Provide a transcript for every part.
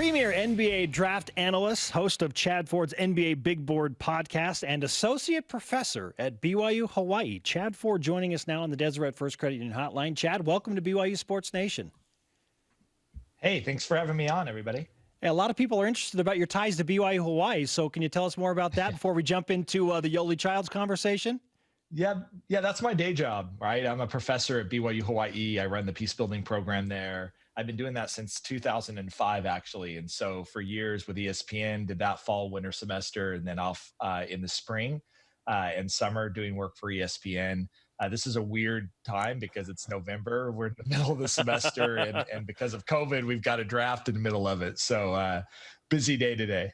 Premier NBA draft analyst, host of Chad Ford's NBA Big Board podcast, and associate professor at BYU Hawaii. Chad Ford joining us now on the Deseret First Credit Union Hotline. Chad, welcome to BYU Sports Nation. Hey, thanks for having me on, everybody. Hey, a lot of people are interested about your ties to BYU Hawaii, so can you tell us more about that before we jump into the Yoeli Childs conversation? Yeah, that's my day job, right? I'm a professor at BYU Hawaii. I run the peace building program there. I've been doing that since 2005, actually. And so for years with ESPN, did that fall, winter semester, and then off in the spring and summer doing work for ESPN. This is a weird time because it's November. We're in the middle of the semester. and because of COVID, we've got a draft in the middle of it. So busy day today.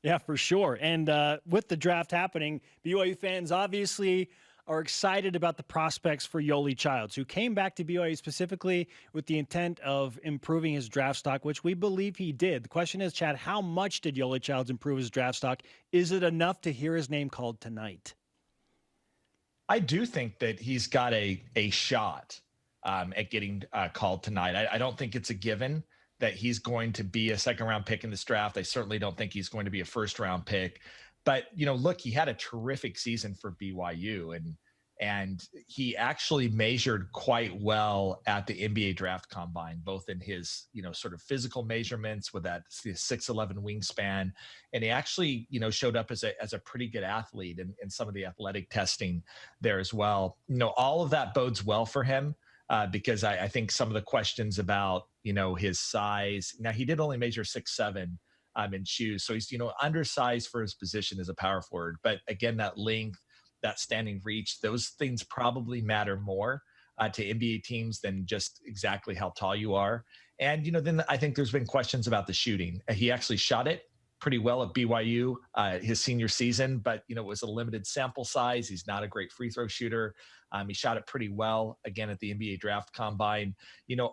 Yeah, for sure. And with the draft happening, BYU fans obviously are excited about the prospects for Yoeli Childs, who came back to BYU specifically with the intent of improving his draft stock, which we believe he did. The question is, Chad, how much did Yoeli Childs improve his draft stock? Is it enough to hear his name called tonight? I do think that he's got a shot at getting called tonight. I don't think it's a given that he's going to be a second-round pick in this draft. I certainly don't think he's going to be a first-round pick. But, look, he had a terrific season for BYU, and he actually measured quite well at the NBA draft combine, both in his, sort of physical measurements with that 6'11" wingspan. And he actually, showed up as a pretty good athlete in some of the athletic testing there as well. All of that bodes well for him because I think some of the questions about, his size. Now, he did only measure 6'7" in shoes. So he's, undersized for his position as a power forward. But again, that length, that standing reach, those things probably matter more to NBA teams than just exactly how tall you are. And, then I think there's been questions about the shooting. He actually shot it pretty well at BYU his senior season, but, it was a limited sample size. He's not a great free throw shooter. He shot it pretty well, again, at the NBA draft combine.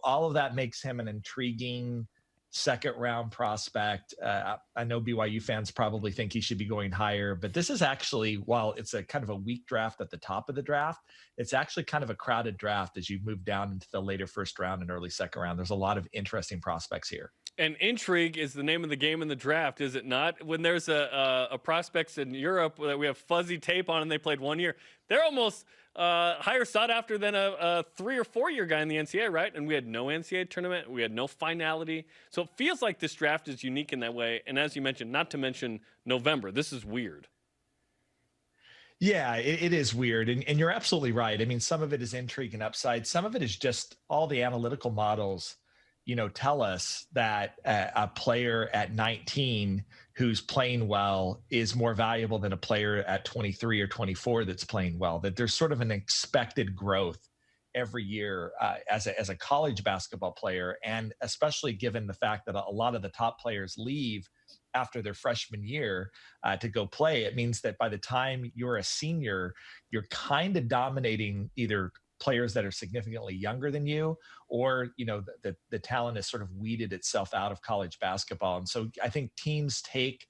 All of that makes him an intriguing second round prospect. I know BYU fans probably think he should be going higher, but this is actually, while it's a kind of a weak draft at the top of the draft, it's actually kind of a crowded draft as you move down into the later first round and early second round. There's a lot of interesting prospects here. And intrigue is the name of the game in the draft, is it not? When there's a prospects in Europe that we have fuzzy tape on and they played 1 year, they're almost higher sought after than a 3 or 4 year guy in the NCAA, right? And we had no NCAA tournament. We had no finality. So it feels like this draft is unique in that way. And as you mentioned, not to mention November, this is weird. Yeah, it is weird. And you're absolutely right. I mean, some of it is intrigue and upside. Some of it is just all the analytical models tell us that a player at 19 who's playing well is more valuable than a player at 23 or 24 that's playing well, that there's sort of an expected growth every year as a college basketball player. And especially given the fact that a lot of the top players leave after their freshman year to go play, it means that by the time you're a senior, you're kind of dominating either players that are significantly younger than you, or, the talent has sort of weeded itself out of college basketball. And so I think teams take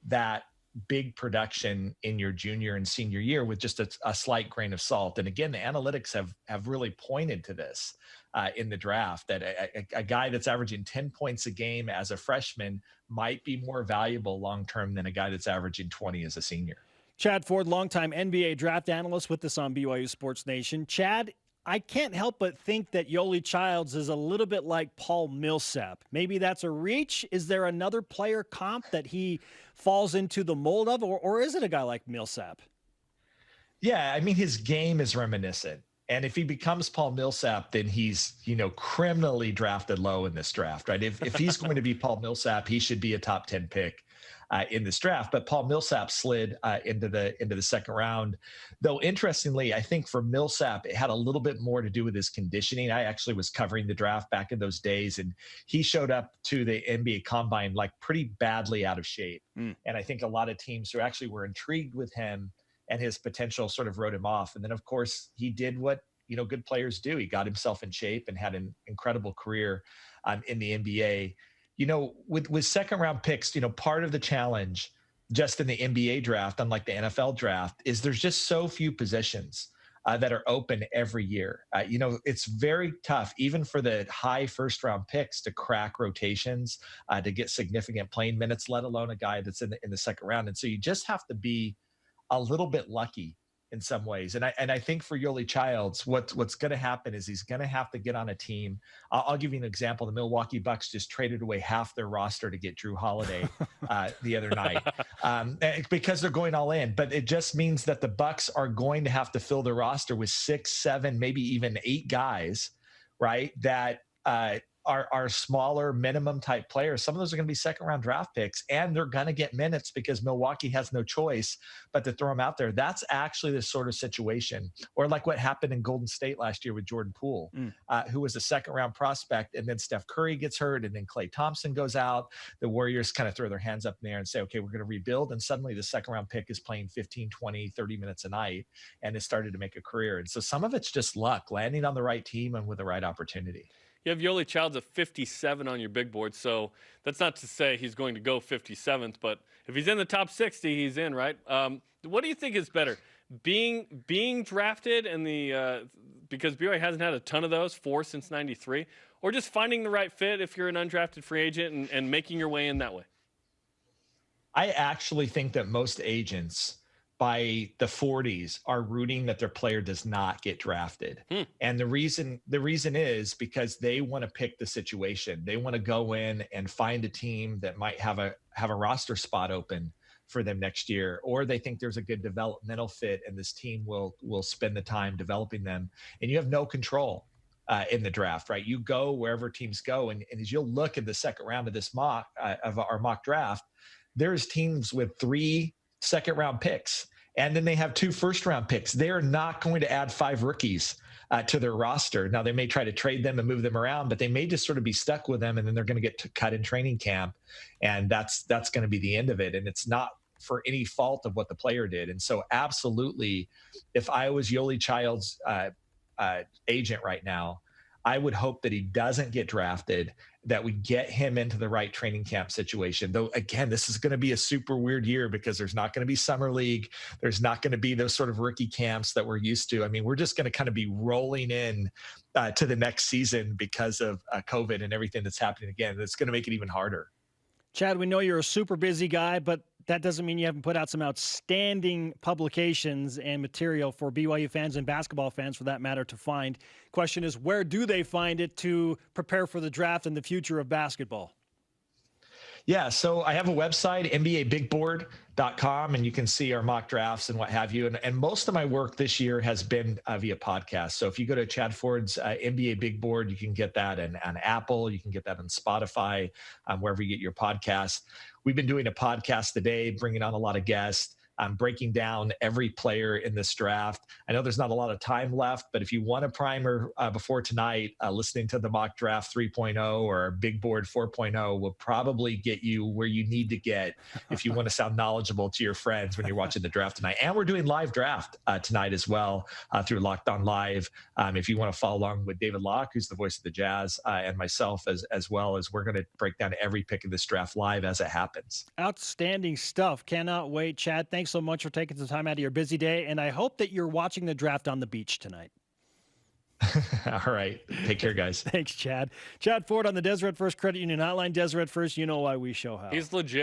that big production in your junior and senior year with just a slight grain of salt. And again, the analytics have really pointed to this in the draft, that a guy that's averaging 10 points a game as a freshman might be more valuable long-term than a guy that's averaging 20 as a senior. Chad Ford, longtime NBA draft analyst with us on BYU Sports Nation. Chad, I can't help but think that Yoeli Childs is a little bit like Paul Millsap. Maybe that's a reach. Is there another player comp that he falls into the mold of, or is it a guy like Millsap? Yeah, I mean, his game is reminiscent. And if he becomes Paul Millsap, then he's, criminally drafted low in this draft, right? If he's going to be Paul Millsap, he should be a top 10 pick in this draft. But Paul Millsap slid into the second round. Though, interestingly, I think for Millsap, it had a little bit more to do with his conditioning. I actually was covering the draft back in those days, and he showed up to the NBA Combine like pretty badly out of shape. And I think a lot of teams who actually were intrigued with him and his potential sort of wrote him off. And then, of course, he did what good players do. He got himself in shape and had an incredible career in the NBA. With second round picks, part of the challenge just in the NBA draft, unlike the NFL draft, is there's just so few positions that are open every year. It's very tough, even for the high first-round picks, to crack rotations, to get significant playing minutes, let alone a guy that's in the second round. And so you just have to be a little bit lucky in some ways. And I think for Yoeli Childs, what's going to happen is he's going to have to get on a team. I'll give you an example. The Milwaukee Bucks just traded away half their roster to get Drew Holiday the other night because they're going all in. But it just means that the Bucks are going to have to fill their roster with 6, 7, maybe even 8 guys, right? That are smaller minimum type players. Some of those are going to be second round draft picks, and they're going to get minutes because Milwaukee has no choice but to throw them out there. That's actually the sort of situation, or like what happened in Golden State last year with Jordan Poole, who was a second round prospect, and then Steph Curry gets hurt, and then Klay Thompson goes out. The Warriors kind of throw their hands up in the air and say, okay, we're going to rebuild. And suddenly the second round pick is playing 15, 20, 30 minutes a night and has started to make a career. And so some of it's just luck, landing on the right team and with the right opportunity. You have Yoeli Childs at 57 on your big board, so that's not to say he's going to go 57th, but if he's in the top 60, he's in, right? What do you think is better, being drafted in because BYU hasn't had a ton of those, 4 since '93, or just finding the right fit if you're an undrafted free agent and making your way in that way? I actually think that most agents by the 40s are rooting that their player does not get drafted. And the reason is because they want to pick the situation. They want to go in and find a team that might have a roster spot open for them next year, or they think there's a good developmental fit and this team will spend the time developing them. And you have no control in the draft, right? You go wherever teams go. And as you'll look at the second round of this of our mock draft, there's teams with 3 second round picks, and then they have 2 first round picks. They're not going to add 5 rookies to their roster. Now they may try to trade them and move them around, but they may just sort of be stuck with them, and then they're going to get cut in training camp, and that's going to be the end of it. And it's not for any fault of what the player did. And so absolutely, if I was Yoeli Childs' agent right now, I would hope that he doesn't get drafted, that we get him into the right training camp situation. Though, again, this is going to be a super weird year because there's not going to be summer league. There's not going to be those sort of rookie camps that we're used to. I mean, we're just going to kind of be rolling in to the next season because of COVID and everything that's happening again. It's going to make it even harder. Chad, we know you're a super busy guy, but that doesn't mean you haven't put out some outstanding publications and material for BYU fans and basketball fans, for that matter, to find. Question is, where do they find it to prepare for the draft and the future of basketball? Yeah, so I have a website, NBABigBoard.com, and you can see our mock drafts and what have you. And most of my work this year has been via podcast. So if you go to Chad Ford's NBA Big Board, you can get that on Apple. You can get that on Spotify, wherever you get your podcasts. We've been doing a podcast today, bringing on a lot of guests. Breaking down every player in this draft. I know there's not a lot of time left, but if you want a primer before tonight, listening to the mock draft 3.0 or Big Board 4.0 will probably get you where you need to get if you want to sound knowledgeable to your friends when you're watching the draft tonight. And we're doing live draft tonight as well through Locked On Live. If you want to follow along with David Locke, who's the voice of the Jazz, and myself as well, as we're going to break down every pick of this draft live as it happens. Outstanding stuff. Cannot wait. Chad, thanks so much for taking some time out of your busy day, and I hope that you're watching the draft on the beach tonight. All right. Take care, guys. Thanks, Chad. Chad Ford on the Deseret First Credit Union Hotline. Deseret First, you know why we show how. He's legit.